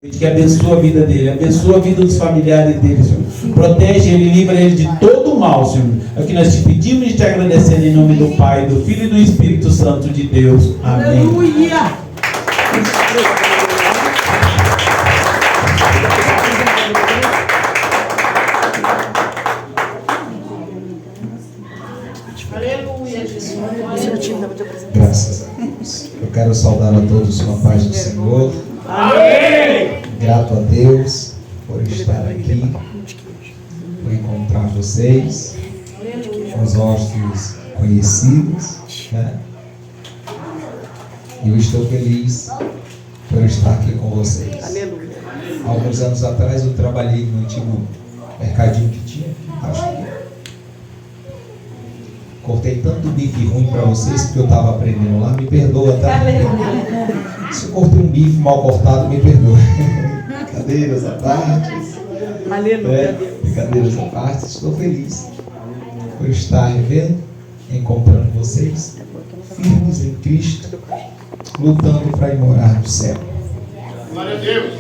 Que abençoa a vida dele, abençoa a vida dos familiares dele, Senhor. Protege ele, livra ele de todo o mal, Senhor. É o que nós te pedimos e te agradecendo em nome do Pai, do Filho e do Espírito Santo de Deus. Amém. Aleluia! Aleluia, Jesus. Graças a Deus. Eu quero saudar a todos com a paz do Senhor. Amém! Grato a Deus por estar aqui, por encontrar vocês, os nossos conhecidos, né? E eu estou feliz por estar aqui com vocês. Aleluia! Alguns anos atrás eu trabalhei no antigo mercadinho que tinha, acho que cortei tanto bife ruim para vocês porque eu estava aprendendo lá, me perdoa, tá? Se eu cortei um bife mal cortado, me perdoa. Brincadeiras à parte. Aleluia, Deus. Brincadeiras à parte, estou feliz por estar revendo, encontrando vocês, firmes em Cristo, lutando para ir morar no céu. Glória a Deus.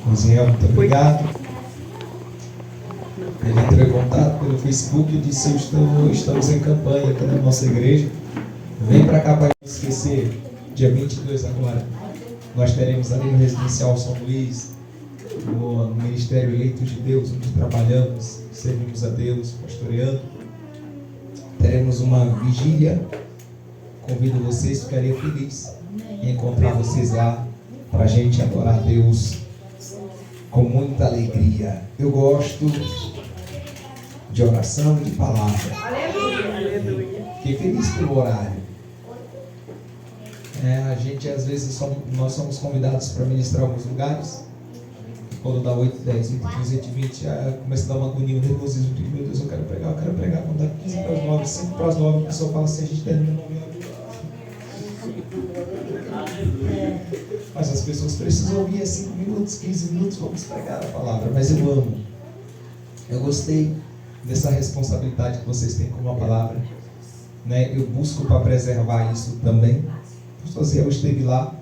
Rosiel, muito obrigado. Ele entrou em contato pelo Facebook e disse: estamos em campanha aqui na nossa igreja. Vem para cá para não esquecer. Dia 22 agora, nós teremos ali no Residencial São Luís, no Ministério Eleito de Deus, onde trabalhamos, servimos a Deus, pastoreando. Teremos uma vigília. Convido vocês, ficaria feliz em encontrar vocês lá, para a gente adorar a Deus com muita alegria. Eu gosto de oração e de palavra. Aleluia! Fiquei feliz pelo horário. A gente às vezes nós somos convidados para ministrar em alguns lugares. Quando dá 8, 10, 20, 15, 20, começa a dar uma agonia, um nervosismo. Meu Deus, eu quero pregar. Quando dá 15 para as 9, 5 para as 9, a pessoa fala assim: a gente termina 9 horas. Mas as pessoas precisam ouvir 5 minutos, 15 minutos, vamos pregar a palavra. Mas eu amo. Eu gostei dessa responsabilidade que vocês têm com a palavra. Eu busco para preservar isso também. O pastor Zé esteve lá,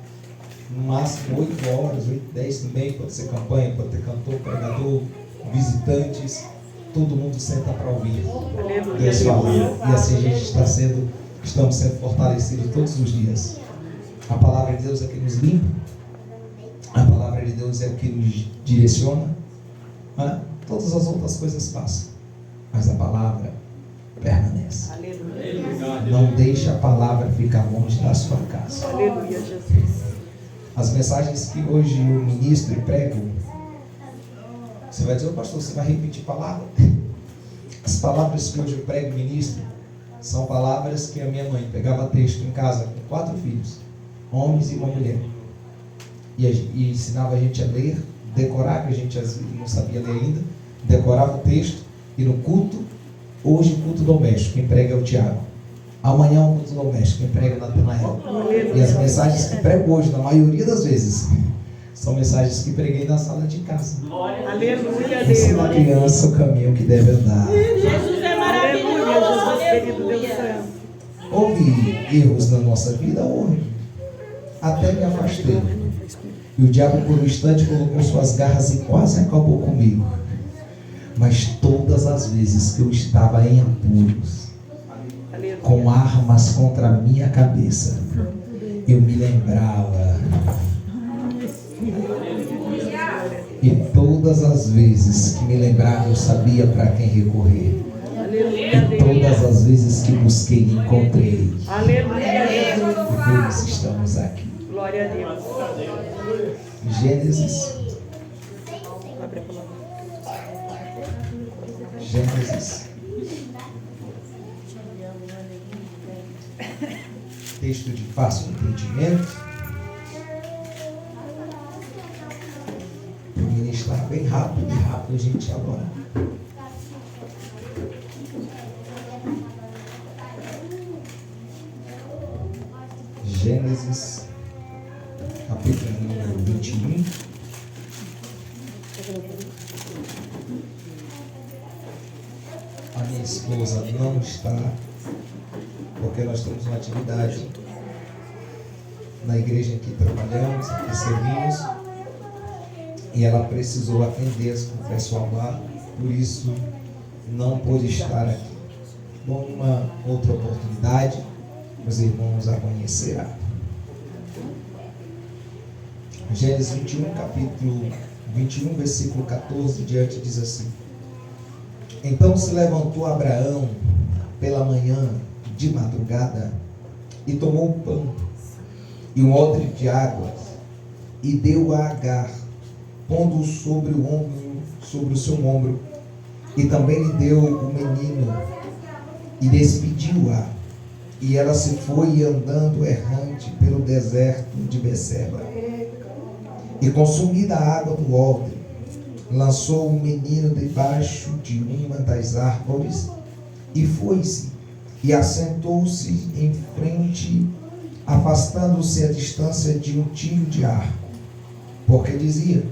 no máximo 8 horas, 8, 10 também, pode ser campanha, pode ter cantor, pregador, visitantes, todo mundo senta para ouvir Deus falar. E assim a gente estamos sendo fortalecidos todos os dias. A palavra de Deus é que nos limpa, a palavra de Deus é o que nos direciona. Todas as outras coisas passam, mas a palavra permanece. Aleluia! Não deixe a palavra ficar longe da sua casa. Aleluia, Jesus! As mensagens que hoje eu ministro e prego, você vai dizer: ô pastor, você vai repetir palavra? As palavras que hoje eu prego e ministro são palavras que a minha mãe pegava texto em casa com 4 filhos, homens e uma mulher, e ensinava a gente a ler, decorar, que a gente não sabia ler ainda, decorava o texto. E no culto, hoje culto doméstico, quem prega é o Tiago. Amanhã o culto doméstico, quem prega é o Natanael. E as mensagens que prego hoje, na maioria das vezes, são mensagens que preguei na sala de casa. Aleluia, Ensina a criança o caminho que deve andar. Jesus é maravilhoso, querido Deus Santo. Houve erros na nossa vida? Houve. Até me afastei. E o diabo por um instante colocou suas garras e quase acabou comigo. Mas todas as vezes que eu estava em apuros, com armas contra a minha cabeça, eu me lembrava. E todas as vezes que me lembrava, eu sabia para quem recorrer. E todas as vezes que busquei, encontrei. Aleluia! E por isso estamos aqui. Glória a Deus! Gênesis. Texto de fácil entendimento. Vou ministrar bem rápido a gente adora. Gênesis, capítulo número 21. A minha esposa não está, porque nós temos uma atividade na igreja em que trabalhamos, em que servimos, e ela precisou atender as confessos lá, por isso não pôde estar aqui. Bom, uma outra oportunidade, os irmãos a conhecerão. Gênesis 21, capítulo 21, versículo 14 diante, diz assim: Então se levantou Abraão pela manhã, de madrugada, e tomou o pão e um odre de água, e deu a Agar, pondo-o sobre o seu ombro, e também lhe deu o menino, e despediu-a, e ela se foi andando errante pelo deserto de Beceba. E consumida a água do odre, lançou o menino debaixo de uma das árvores, e foi-se, e assentou-se em frente, afastando-se a distância de um tiro de arco, porque dizia: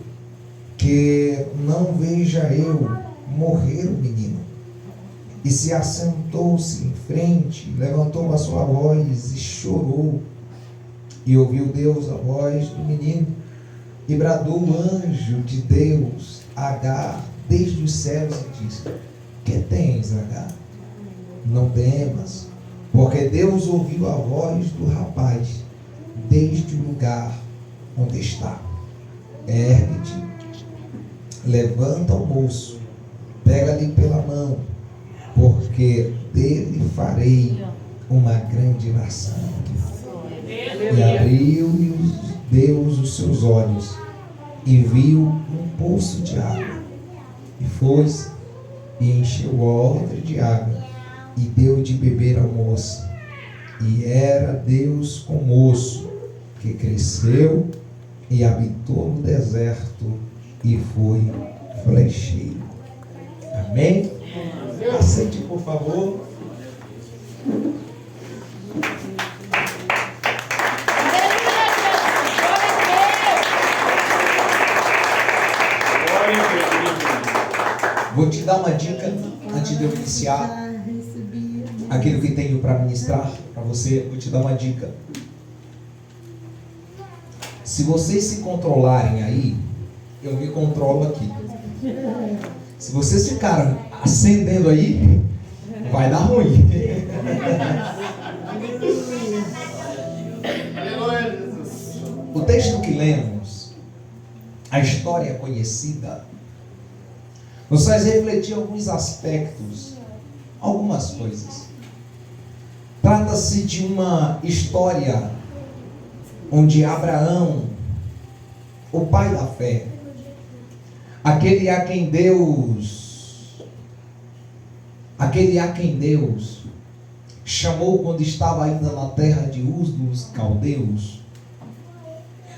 que não veja eu morrer o menino. E se assentou-se em frente, levantou a sua voz e chorou. E ouviu Deus a voz do menino, e bradou o anjo de Deus a Agar desde os céus e disse: que tens, Agar? Não temas, porque Deus ouviu a voz do rapaz desde o lugar onde está. Ergue-te, levanta o moço, pega-lhe pela mão, porque dele farei uma grande nação. E abriu-lhe Deus os seus olhos, e viu um poço de água, e foi-se, e encheu o odre de água, e deu de beber ao moço. E era Deus com o moço, que cresceu e habitou no deserto, e foi flecheiro. Amém? Aceite, por favor. Vou te dar uma dica antes de eu iniciar aquilo que tenho para ministrar para você. Vou te dar uma dica. Se vocês se controlarem aí, eu me controlo aqui. Se vocês ficarem acendendo aí, vai dar ruim. O texto que lemos, a história conhecida, nos faz refletir alguns aspectos, algumas coisas. Trata-se de uma história onde Abraão, o pai da fé, aquele a quem Deus chamou quando estava ainda na terra de Uz dos Caldeus,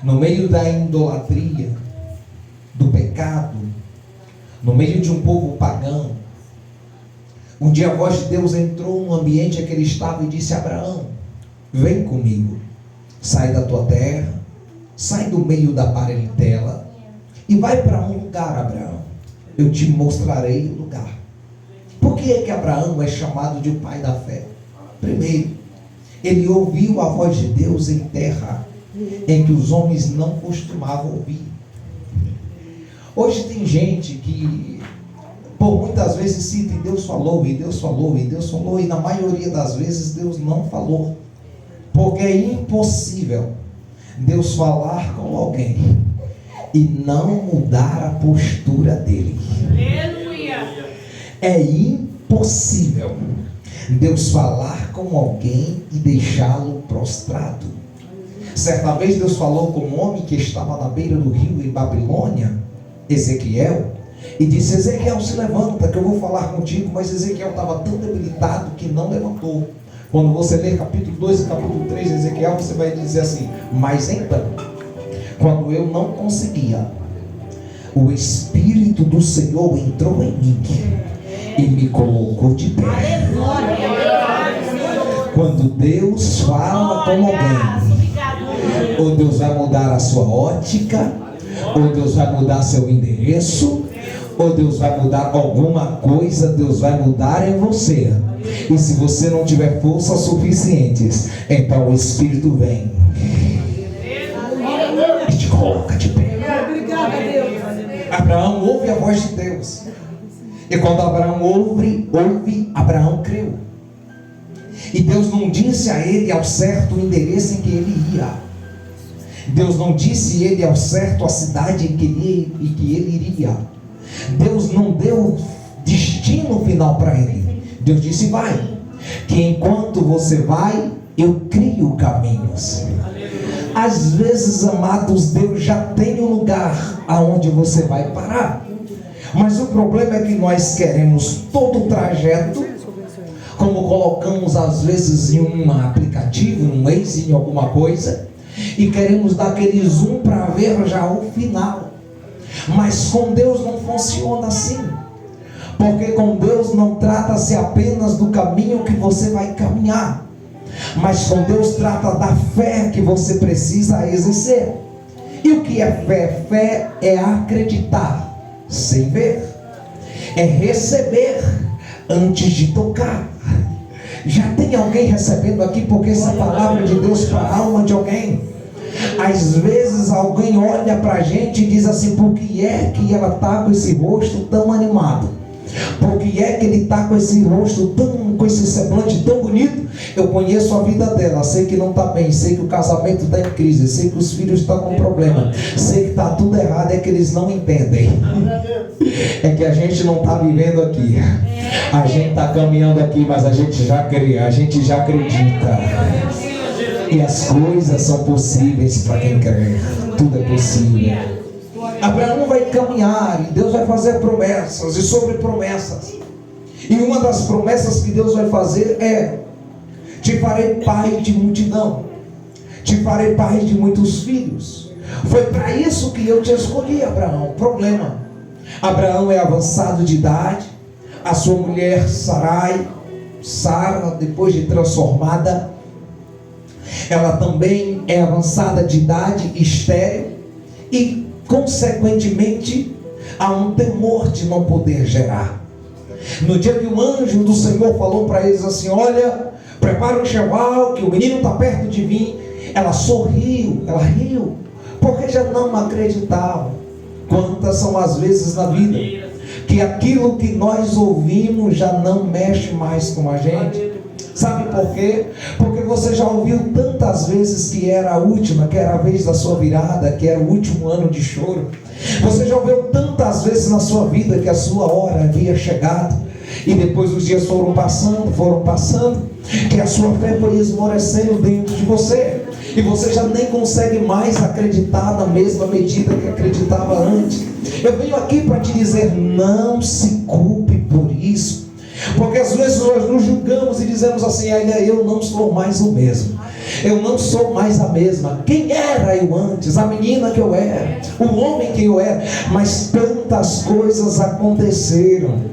no meio da idolatria, do pecado, no meio de um povo pagão. Um dia a voz de Deus entrou no ambiente em que ele estava e disse: Abraão, vem comigo, sai da tua terra, sai do meio da parentela e vai para um lugar, Abraão. Eu te mostrarei o lugar. Por que é que Abraão é chamado de o pai da fé? Primeiro, ele ouviu a voz de Deus em terra em que os homens não costumavam ouvir. Hoje tem gente que, por muitas vezes, cita: e Deus falou, e Deus falou, e Deus falou, e na maioria das vezes Deus não falou. Porque é impossível Deus falar com alguém e não mudar a postura dele. É impossível Deus falar com alguém e deixá-lo prostrado. Certa vez Deus falou com um homem que estava na beira do rio em Babilônia, Ezequiel, e disse: Ezequiel, se levanta que eu vou falar contigo. Mas Ezequiel estava tão debilitado que não levantou. Quando você ler capítulo 2 e capítulo 3 de Ezequiel, você vai dizer assim: mas então, quando eu não conseguia, o Espírito do Senhor entrou em mim e me colocou de pé. Quando Deus fala com alguém, ou Deus vai mudar a sua ótica, ou Deus vai mudar seu endereço, ou Deus vai mudar alguma coisa, Deus vai mudar em você. E se você não tiver forças suficientes, então o Espírito vem e te coloca de pé. Obrigada, Deus. Abraão ouve a voz de Deus. E quando Abraão ouve, Abraão creu. E Deus não disse a ele ao certo o endereço em que ele ia. Deus não disse a ele ao certo a cidade em que ele iria. Deus não deu destino final para ele. Deus disse: vai, que enquanto você vai, eu crio caminhos. Às vezes, amados, Deus já tem um lugar aonde você vai parar. Mas o problema é que nós queremos todo o trajeto, como colocamos às vezes em um aplicativo, num Waze, em alguma coisa, e queremos dar aquele zoom para ver já o final. Mas com Deus não funciona assim. Porque com Deus não trata-se apenas do caminho que você vai caminhar, mas com Deus trata da fé que você precisa exercer. E o que é fé? Fé é acreditar sem ver, é receber antes de tocar. Já tem alguém recebendo aqui? Porque essa palavra de Deus para a alma de alguém. Às vezes alguém olha para a gente e diz assim: por que é que ela está com esse rosto tão animado? Por que é que ele está com esse rosto com esse semblante tão bonito? Eu conheço a vida dela, sei que não está bem, sei que o casamento está em crise, sei que os filhos estão com problema, sei que está tudo errado, é que eles não entendem. É que a gente não está vivendo aqui, a gente está caminhando aqui, mas a gente já crê, a gente já acredita. E as coisas são possíveis para quem crê, tudo é possível. Abraão vai caminhar e Deus vai fazer promessas e sobre promessas. E uma das promessas que Deus vai fazer é: te farei pai de multidão, te farei pai de muitos filhos. Foi para isso que eu te escolhi, Abraão. Problema: Abraão é avançado de idade, a sua mulher Sara, depois de transformada, ela também é avançada de idade, estéril, e consequentemente há um temor de não poder gerar. No dia que o anjo do Senhor falou para eles assim: olha, prepara o enxoval que o menino está perto de mim, ela sorriu, ela riu, porque já não acreditavam. Quantas são as vezes na vida que aquilo que nós ouvimos já não mexe mais com a gente? Sabe por quê? Porque você já ouviu tantas vezes que era a última, que era a vez da sua virada, que era o último ano de choro. Você já ouviu tantas vezes na sua vida que a sua hora havia chegado, e depois os dias foram passando, que a sua fé foi esmorecendo dentro de você, e você já nem consegue mais acreditar na mesma medida que acreditava antes. Eu venho aqui para te dizer: não se culpe por isso. Porque às vezes nós nos julgamos e dizemos assim: eu não sou mais o mesmo, eu não sou mais a mesma. Quem era eu antes? A menina que eu era, o homem que eu era. Mas tantas coisas aconteceram,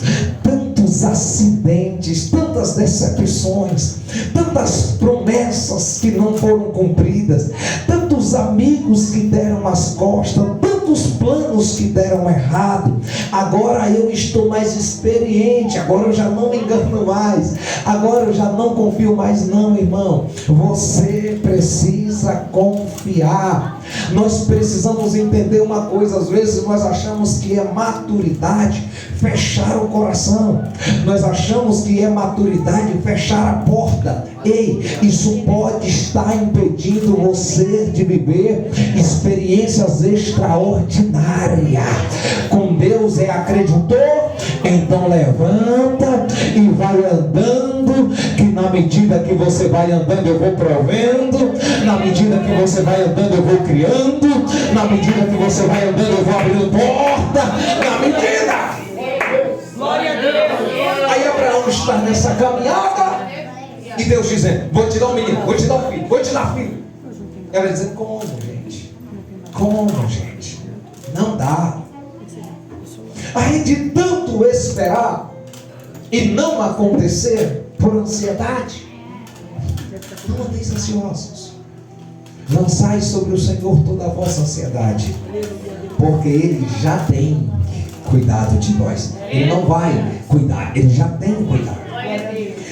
tantos acidentes, tantas decepções, tantas promessas que não foram cumpridas, tantos amigos que deram as costas, tantos planos que deram errado. Agora eu estou mais experiente, agora eu já não me engano mais, agora eu já não confio mais. Não, irmão, você precisa confiar. Nós precisamos entender uma coisa: às vezes nós achamos que é maturidade fechar o coração, nós achamos que é maturidade fechar a porta. Ei, isso pode estar impedindo você de viver experiências extraordinárias. Com Deus acreditou? Então levanta e vai andando, que na medida que você vai andando eu vou provendo, na medida que você vai andando eu vou criando, na medida que você vai andando eu vou abrindo porta, na medida. Glória a Deus. Aí Abraão está nessa caminhada e Deus dizendo: vou te dar um menino, vou te dar um filho, vou te dar filho. Ela dizendo: como, gente? Como, gente? Não dá. Aí de tanto esperar e não acontecer por ansiedade, não andeis ansiosos, lançai sobre o Senhor toda a vossa ansiedade, porque Ele já tem cuidado de nós. Ele não vai cuidar, Ele já tem cuidado.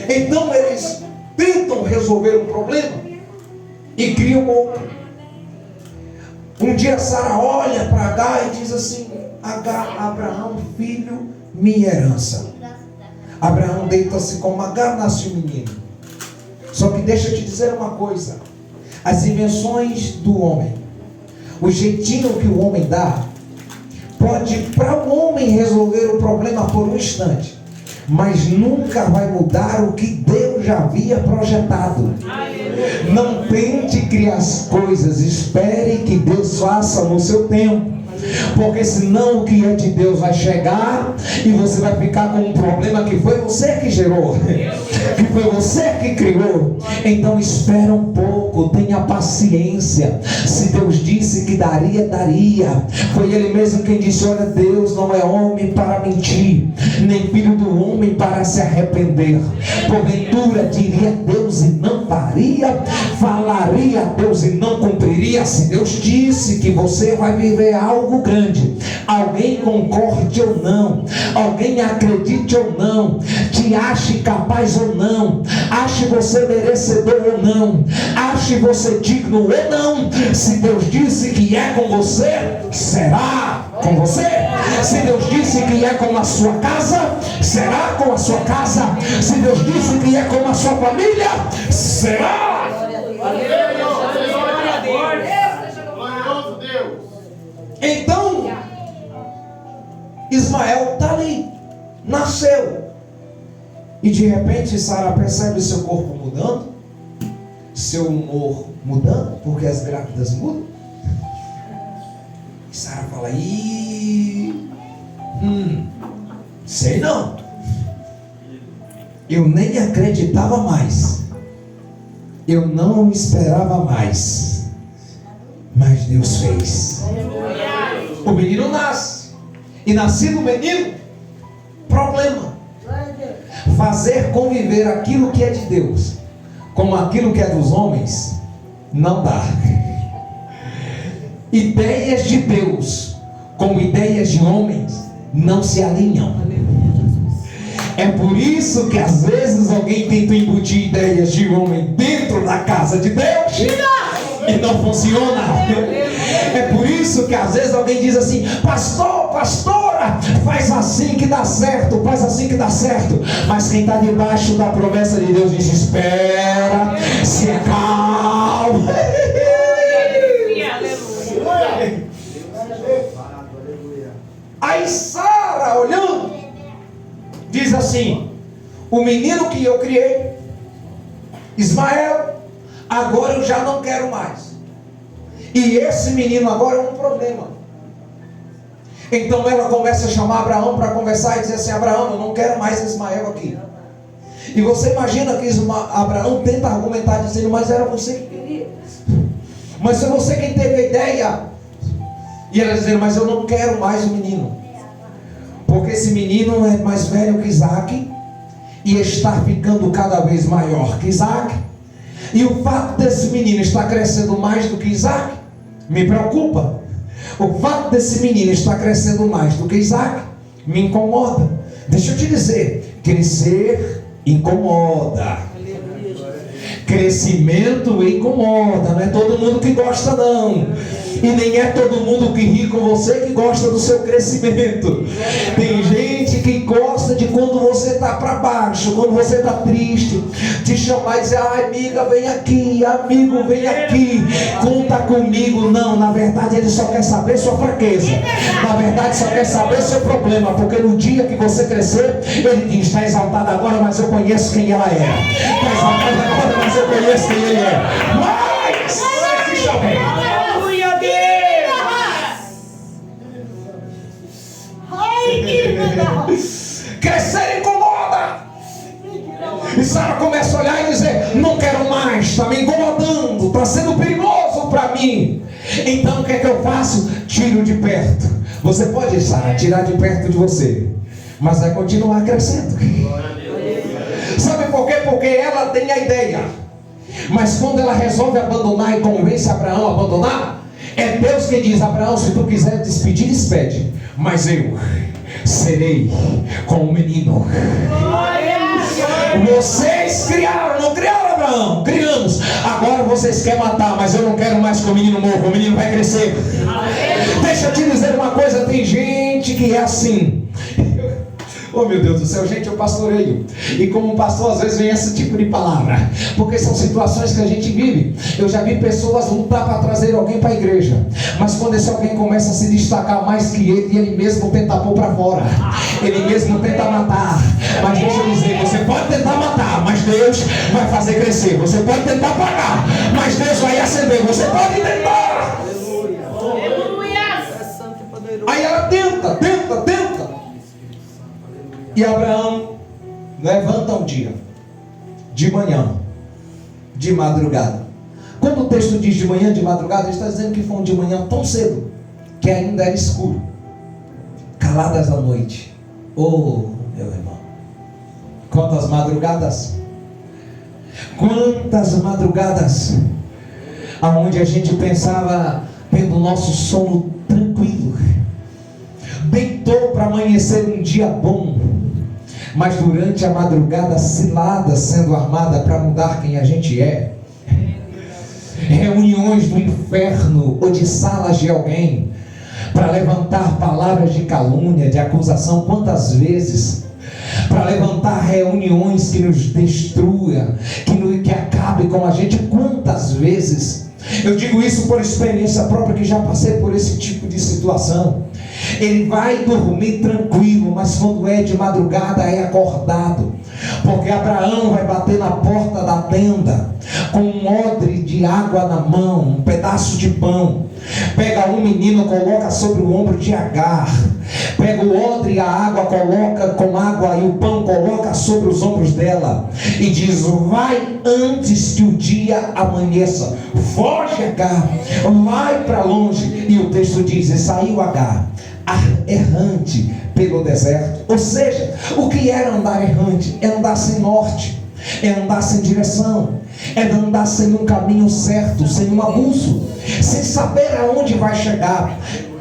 Então eles tentam resolver um problema e criam outro. Um dia Sara olha para Agar e diz assim: Agar, Abraão, filho, minha herança. Abraão deita-se com Agar, nasce um menino. Só que deixa eu te dizer uma coisa. As invenções do homem, o jeitinho que o homem dá, pode para o homem resolver o problema por um instante, mas nunca vai mudar o que Deus já havia projetado. Não tente criar as coisas, espere que Deus faça no seu tempo. Porque senão o que é de Deus vai chegar e você vai ficar com um problema que foi você que gerou, que foi você que criou. Então espera um pouco, tenha paciência. Se Deus disse que daria, daria. Foi Ele mesmo quem disse: olha, Deus não é homem para mentir, nem filho do homem para se arrepender. Porventura diria Deus e não faria, falaria Deus e não cumpriria. Se Deus disse que você vai viver algo grande, alguém concorde ou não, alguém acredite ou não, te ache capaz ou não, ache você merecedor ou não, ache você digno ou não, se Deus disse que é com você, será com você. Se Deus disse que é com a sua casa, será com a sua casa. Se Deus disse que é com a sua família, será. Glorioso Deus. Então, Ismael está ali, nasceu. E de repente Sara percebe seu corpo mudando, seu humor mudando, porque as grávidas mudam. E Sara fala: sei não. Eu nem acreditava mais. Eu não esperava mais. Mas Deus fez. O menino nasce. E nascido o menino, problema. Fazer conviver aquilo que é de Deus com aquilo que é dos homens não dá. Ideias de Deus com ideias de homens não se alinham. É por isso que às vezes alguém tenta embutir ideias de homem dentro da casa de Deus e não funciona. É por isso que às vezes alguém diz assim: pastor, pastora, faz assim que dá certo, faz assim que dá certo. Mas quem está debaixo da promessa de Deus diz: espera, se acalma. Aí Sara, olhando, diz assim: o menino que eu criei, Ismael, agora eu já não quero mais. E esse menino agora é um problema. Então ela começa a chamar Abraão para conversar e dizer assim: Abraão, eu não quero mais Ismael aqui. E você imagina que Abraão tenta argumentar dizendo: mas era você que queria, mas foi você quem teve a ideia. E ela dizendo: mas eu não quero mais o menino, porque esse menino é mais velho que Isaac e está ficando cada vez maior que Isaac. E o fato desse menino estar crescendo mais do que Isaac me preocupa. O fato desse menino estar crescendo mais do que Isaac me incomoda. Deixa eu te dizer, crescer incomoda. Crescimento incomoda. Não é todo mundo que gosta não. E nem é todo mundo que ri com você que gosta do seu crescimento. Tem gente que gosta de quando você está para baixo, quando você está triste, te chamar e dizer: ai, amiga, vem aqui, amigo, vem aqui, conta comigo. Não, na verdade ele só quer saber sua fraqueza. Na verdade só quer saber seu problema. Porque no dia que você crescer, ele diz: está exaltado agora, mas eu conheço quem ela é. Está exaltado agora, mas eu conheço quem ele é. Mas existe alguém. Crescer incomoda. E Sara começa a olhar e dizer: não quero mais, está me incomodando, está sendo perigoso para mim. Então o que é que eu faço? Tiro de perto. Você pode, Sara, tirar de perto de você, mas vai continuar crescendo. Sabe por quê? Porque ela tem a ideia, mas quando ela resolve abandonar e convence Abraão a abandonar, é Deus quem diz: Abraão, se tu quiser despedir, despede, mas eu serei com o menino. Vocês criaram, não criaram, Abraão? Criamos. Agora vocês querem matar, mas eu não quero mais que o menino morra. O menino vai crescer. Deixa eu te dizer uma coisa: tem gente gente que é assim. Oh meu Deus do céu, gente, eu pastoreio. E como pastor, às vezes vem esse tipo de palavra. Porque são situações que a gente vive. Eu já vi pessoas lutar para trazer alguém para a igreja. Mas quando esse alguém começa a se destacar mais que ele mesmo tenta pôr para fora. Ele mesmo tenta matar. Mas deixa eu dizer, você pode tentar matar, mas Deus vai fazer crescer. Você pode tentar apagar, mas Deus vai acender. Você pode tentar. Aí ela tenta. E Abraão levanta um dia, de manhã, de madrugada. Quando o texto diz de manhã, de madrugada, ele está dizendo que foi um de manhã tão cedo, que ainda era escuro. Caladas da noite. Oh, meu irmão. Quantas madrugadas. Quantas madrugadas. Aonde a gente pensava tendo o nosso sono tranquilo. Deitou para amanhecer um dia bom. Mas durante a madrugada, cilada sendo armada para mudar quem a gente é. Reuniões do inferno ou de salas de alguém para levantar palavras de calúnia, de acusação. Quantas vezes? Para levantar reuniões que nos destrua, que acabe com a gente. Quantas vezes? Eu digo isso por experiência própria, que já passei por esse tipo de situação. Ele vai dormir tranquilo, mas quando é de madrugada é acordado, porque Abraão vai bater na porta da tenda com um odre de água na mão, um pedaço de pão. Pega um menino, coloca sobre o ombro de Agar, pega o odre e a água, coloca com água e o pão coloca sobre os ombros dela e diz: vai antes que o dia amanheça, foge Agar, vai para longe. E o texto diz: e saiu Agar errante pelo deserto. Ou seja, o que era andar errante? É andar sem norte, é andar sem direção, é andar sem um caminho certo, sem uma bússola, sem saber aonde vai chegar.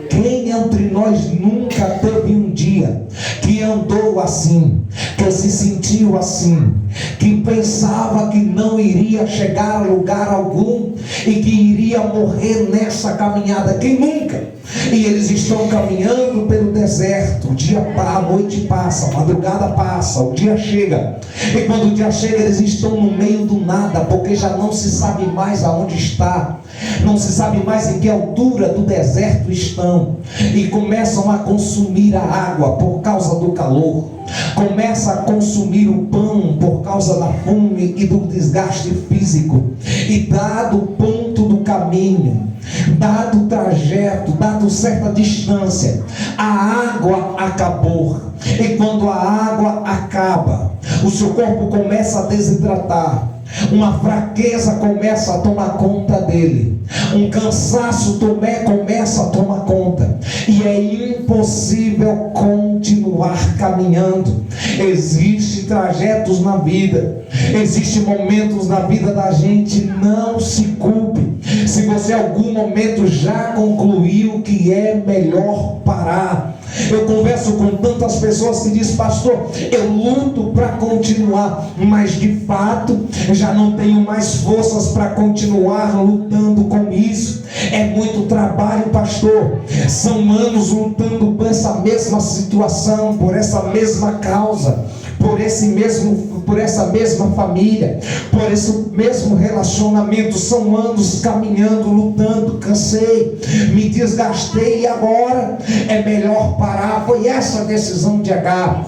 Quem entre nós nunca teve um dia que andou assim, que se sentiu assim, que pensava que não iria chegar a lugar algum e que iria morrer nessa caminhada? Quem nunca? E eles estão caminhando pelo deserto. O dia passa, a noite passa, a madrugada passa, o dia chega. E quando o dia chega, eles estão no meio do nada, porque já não se sabe mais aonde está, não se sabe mais em que altura do deserto estão. E começam a consumir a água por causa do calor, começa a consumir o pão por causa da fome e do desgaste físico. E dado o ponto do caminho, dado o trajeto, dado certa distância, a água acabou. E quando a água acaba, o seu corpo começa a desidratar, uma fraqueza começa a tomar conta dele, um cansaço começa a tomar conta, e é impossível continuar caminhando. Existem trajetos na vida, existem momentos na vida da gente. Não se culpe se você em algum momento já concluiu que é melhor parar. Eu converso com tantas pessoas que dizem: pastor, eu luto para continuar, mas de fato já não tenho mais forças para continuar lutando com isso. É muito trabalho, pastor. São anos lutando por essa mesma situação, por essa mesma causa, por essa mesma família, por esse mesmo relacionamento. São anos caminhando, lutando. Cansei, me desgastei e agora é melhor parar. Foi essa a decisão de Agar,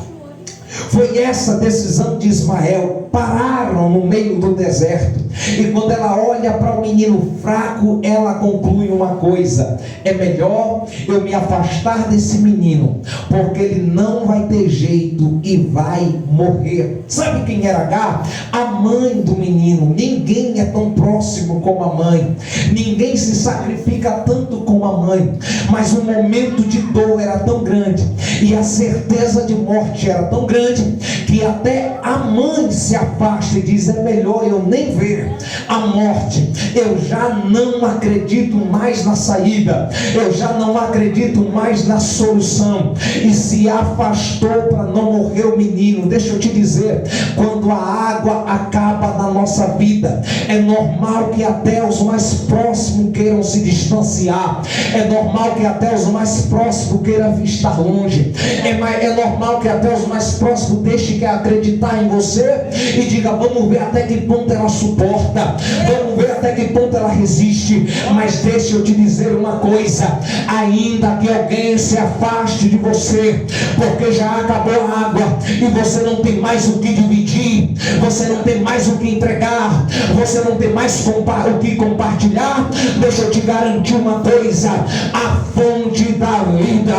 foi essa a decisão de Ismael. Pararam no meio do deserto. E quando ela olha para o menino fraco, ela conclui uma coisa: é melhor eu me afastar desse menino, porque ele não vai ter jeito e vai morrer. Sabe quem era Agar? A mãe do menino. Ninguém é tão próximo como a mãe, ninguém se sacrifica tanto como a mãe. Mas o momento de dor era tão grande e a certeza de morte era tão grande que até a mãe se afasta e diz: é melhor eu nem ver a morte. Eu já não acredito mais na saída, eu já não acredito mais na solução. E se afastou para não morrer o menino. Deixa eu te dizer, quando a água acaba na nossa vida. É normal que até os mais próximos queiram se distanciar. É normal que até os mais próximos queiram estar longe. É normal que até os mais próximos deixem de acreditar em você e diga: vamos ver até que ponto ela suporta, vamos ver até que ponto ela resiste. Mas deixa eu te dizer uma coisa: ainda que alguém se afaste de você, porque já acabou a água e você não tem mais o que dividir, você não tem mais o que entregar, você não tem mais o que compartilhar, deixa eu te garantir uma coisa: a fonte da vida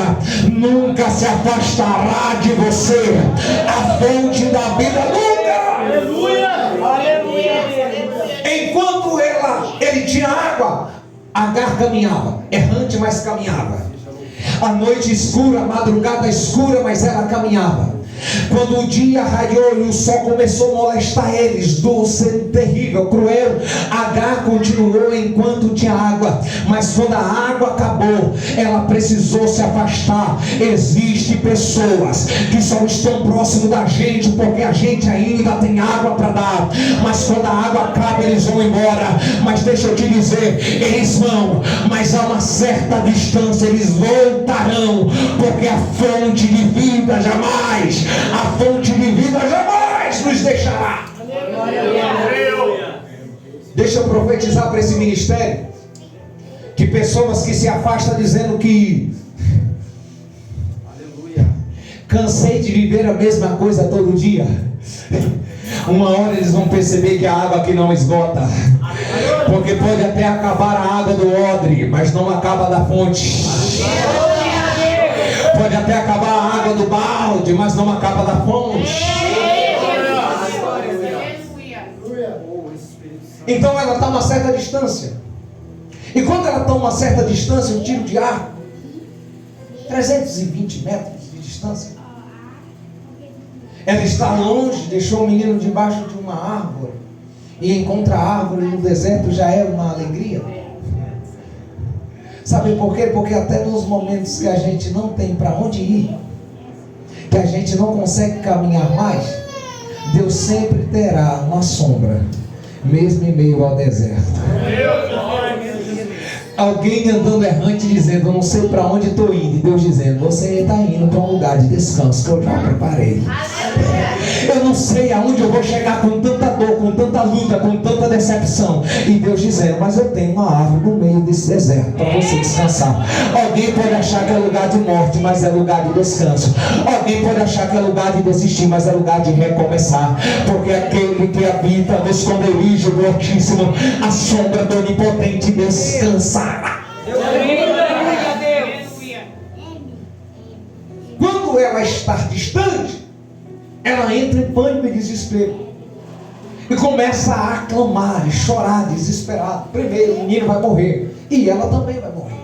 nunca se afastará de você. A fonte da vida nunca. Aleluia! Aleluia! Enquanto ele tinha água, Agar caminhava, errante, mas caminhava. A noite escura, a madrugada escura, mas ela caminhava. Quando o dia raiou e o sol começou a molestar eles, doce, terrível, cruel, Agar continuou enquanto tinha água. Mas quando a água acabou, ela precisou se afastar. Existem pessoas que só estão próximo da gente porque a gente ainda tem água para dar. Mas quando a água acaba, eles vão embora. Mas deixa eu te dizer, eles vão, mas a uma certa distância eles voltarão, porque a fonte de vida jamais, a fonte de vida jamais nos deixará. Deixa eu profetizar para esse ministério que pessoas que se afastam dizendo que cansei de viver a mesma coisa todo dia, uma hora eles vão perceber que a água aqui não esgota, porque pode até acabar a água do odre, mas não acaba da fonte. Pode até acabar a água do balde, mas não acaba da fonte. Então ela está a uma certa distância. E quando ela está a uma certa distância, um tiro de arco, 320 metros de distância, ela está longe, deixou o menino debaixo de uma árvore, e encontra a árvore no deserto já é uma alegria. Sabe por quê? Porque até nos momentos que a gente não tem para onde ir, que a gente não consegue caminhar mais, Deus sempre terá uma sombra, mesmo em meio ao deserto. Alguém andando errante dizendo: eu não sei para onde estou indo, e Deus dizendo: você está indo para um lugar de descanso que eu já preparei. Eu não sei aonde eu vou chegar com tanta dor, com tanta luta, com tanta decepção, e Deus dizendo: mas eu tenho uma árvore no meio desse deserto para você descansar. Alguém pode achar que é lugar de morte, mas é lugar de descanso. Alguém pode achar que é lugar de desistir, mas é lugar de recomeçar, porque aquele que habita no esconderijo do Altíssimo, a sombra do Onipotente descansará. Quando ela está distante, ela entra em pânico e desespero, e começa a aclamar e chorar desesperado. Primeiro, o menino vai morrer, e ela também vai morrer.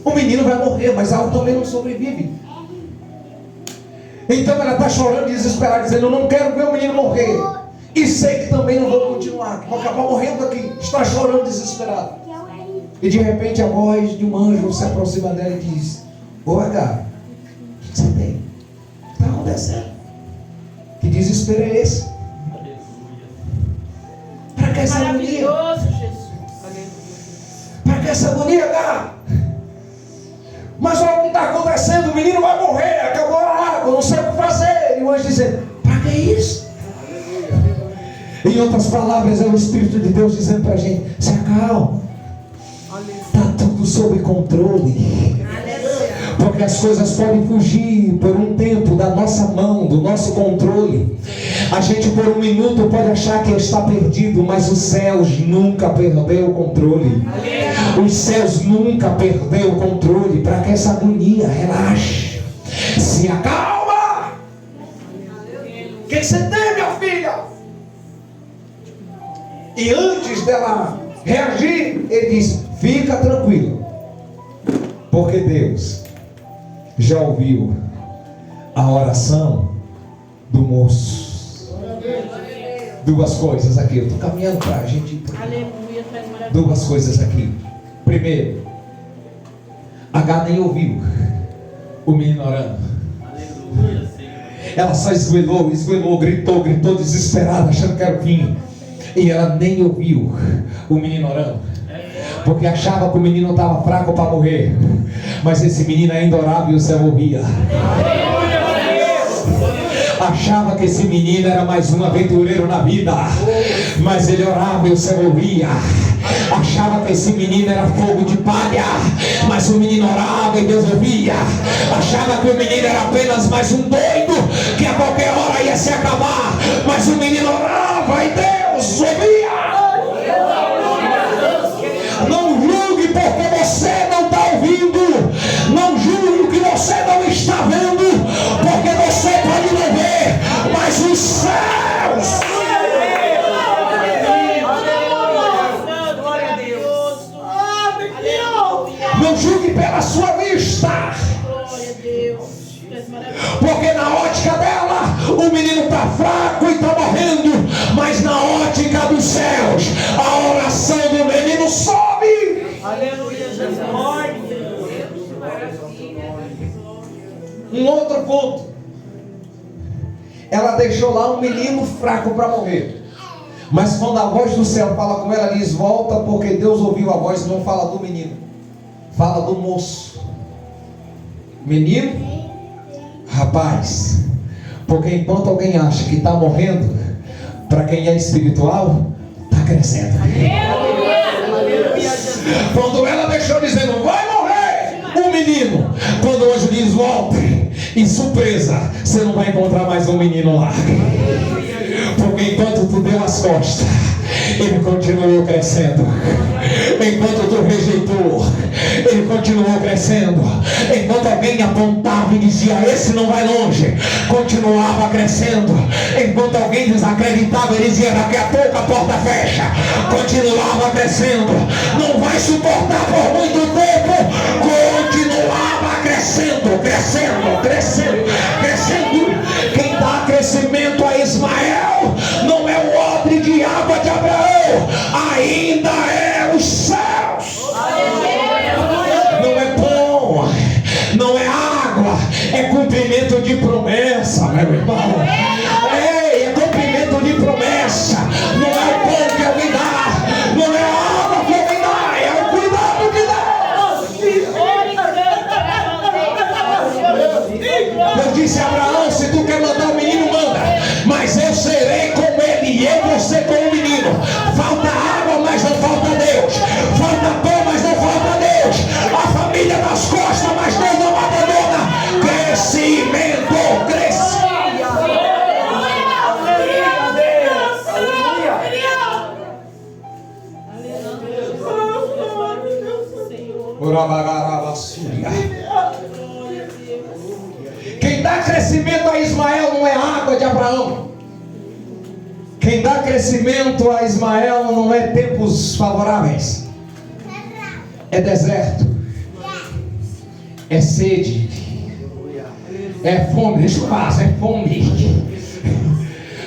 O menino vai morrer, mas ela também não sobrevive. Então ela está chorando desesperada, dizendo: eu não quero ver o menino morrer, e sei que também não vou continuar, que vou acabar morrendo aqui. Está chorando desesperada. E de repente a voz de um anjo se aproxima dela e diz: ô Agar, o que você tem? O que está acontecendo? Que desespero é esse? Para que essa agonia? Para que essa agonia, Agar? Mas olha o que está acontecendo, o menino vai morrer, acabou a água, não sei o que fazer. E o anjo dizendo: para que isso? Em outras palavras, é o Espírito de Deus dizendo para a gente: se acalma, está tudo sob controle. Porque as coisas podem fugir por um tempo da nossa mão, do nosso controle. A gente por um minuto pode achar que está perdido, mas os céus nunca perdeu o controle. Os céus nunca perdeu o controle. Para que essa agonia relaxe, se acalma. O que você tem, minha filha? E antes dela reagir, ele diz: fica tranquilo, porque Deus já ouviu a oração do moço. Duas coisas aqui, eu estou caminhando para a gente ir. Aleluia, Duas coisas aqui. Primeiro, Agar nem ouviu o menino orando. Ela só esgoelou, gritou desesperada, achando que era o fim. E ela nem ouviu o menino orando, porque achava que o menino estava fraco para morrer. Mas esse menino ainda orava e o céu ouvia. Achava que esse menino era mais um aventureiro na vida, mas ele orava e o céu ouvia. Achava que esse menino era fogo de palha, mas o menino orava e Deus ouvia. Achava que o menino era apenas mais um doido, que a qualquer hora ia se acabar, mas o menino orava e Deus ouvia. Não julgue porque você não está ouvindo. Não julgue o que você não está vendo, porque você pode não ver, mas os céus. Não julgue pela sua vista, porque na ótica dela o menino está fraco e está morrendo, mas na ótica dos céus a oração do menino sobe. Aleluia, Jesus. Um outro ponto, ela deixou lá um menino fraco para morrer, mas quando a voz do céu fala com ela, diz: volta, porque Deus ouviu a voz. Não fala do menino, fala do moço. Menino, rapaz, porque enquanto alguém acha que está morrendo, para quem é espiritual, está crescendo. Quando ela deixou dizendo: vai morrer o menino, quando o anjo diz: volte, e surpresa, você não vai encontrar mais um menino lá, porque enquanto tu deu as costas, ele continuou crescendo. Enquanto tu rejeitou, ele continuou crescendo. Enquanto alguém apontava e dizia: esse não vai longe, continuava crescendo. Enquanto alguém desacreditava, ele dizia: daqui a pouco a porta fecha, continuava crescendo. Não vai suportar por muito tempo, continuava crescendo, crescendo. Quem dá crescimento a Ismael não é o odre de água de Abraão, ainda é os céus. Não é pão, não é água, é cumprimento de promessa, meu irmão. É cumprimento de promessa. Não é o pão que alguém dá, não é a água que alguém dá, é o cuidado de Deus. Eu disse a Abraão: se tu quer mandar o menino, manda, mas eu serei com ele e eu vou ser com o menino. Falta água, mas não falta Deus. Falta pão, mas não falta Deus. A família nas costas, mas Deus não abandona. Crescimento, Quem dá crescimento a Ismael não é a água de Abraão. Quem dá crescimento a Ismael não é tempos favoráveis, é deserto, é sede, é fome. Deixa eu falar, é fome.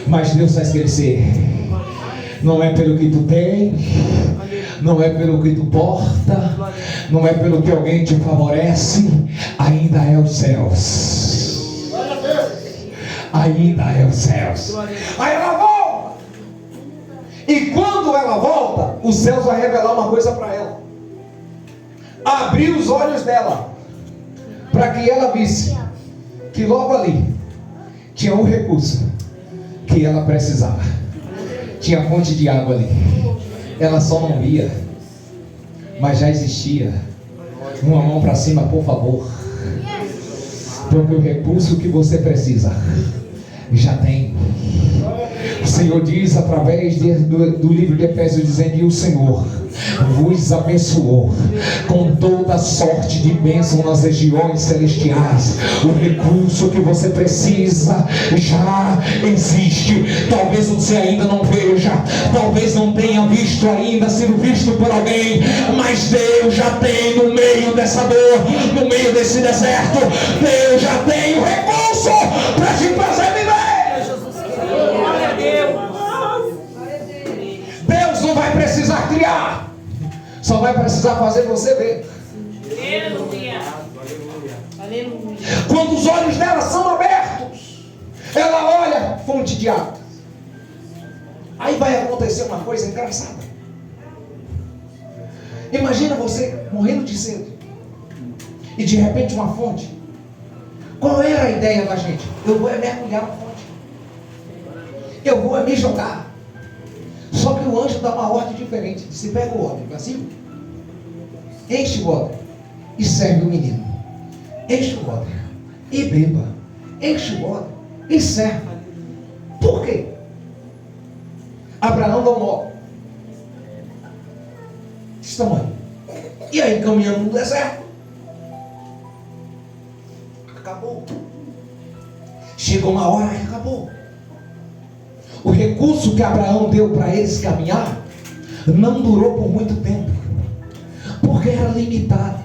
Mas Deus faz crescer. Não é pelo que tu tem, não é pelo que tu porta, não é pelo que alguém te favorece, ainda é os céus. Ainda é os céus. Aí ela volta. E quando ela volta, os céus vai revelar uma coisa para ela. Abriu os olhos dela, para que ela visse que logo ali tinha um recurso que ela precisava. Tinha fonte de água ali. Ela só não via, mas já existia. Uma mão para cima, por favor. Porque o recurso que você precisa já tem. O Senhor diz através do livro de Efésios, dizendo: e o Senhor vos abençoou com toda sorte de bênção nas regiões celestiais. O recurso que você precisa já existe. Talvez você ainda não veja, talvez não tenha visto ainda, sido visto por alguém, mas Deus já tem no meio dessa dor, no meio desse deserto, Deus já tem o recurso para te fazer viver. Deus não vai precisar criar, só vai precisar fazer você ver. Aleluia. Aleluia. Quando os olhos dela são abertos, fonte de água. Aí vai acontecer uma coisa engraçada. Imagina você morrendo de sede e de repente uma fonte. Qual era a ideia da gente? Eu vou mergulhar na fonte. Eu vou me jogar. Só que o anjo dá uma ordem diferente. Disse: pega o odre vazio, enche o odre e serve o menino. Enche o odre e beba. Enche o odre e serve. Por quê? Abraão não morre desse tamanho. E aí, caminhando no deserto, acabou. Chegou uma hora que acabou. O recurso que Abraão deu para eles caminhar não durou por muito tempo, porque era limitado.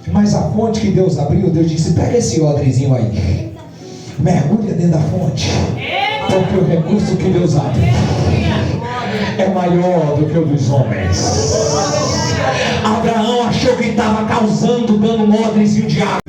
Mas a fonte que Deus abriu, Deus disse: pega esse odrezinho aí, mergulha dentro da fonte, porque o recurso que Deus abre é maior do que o dos homens. Abraão achou que estava causando, dando um odrezinho de água.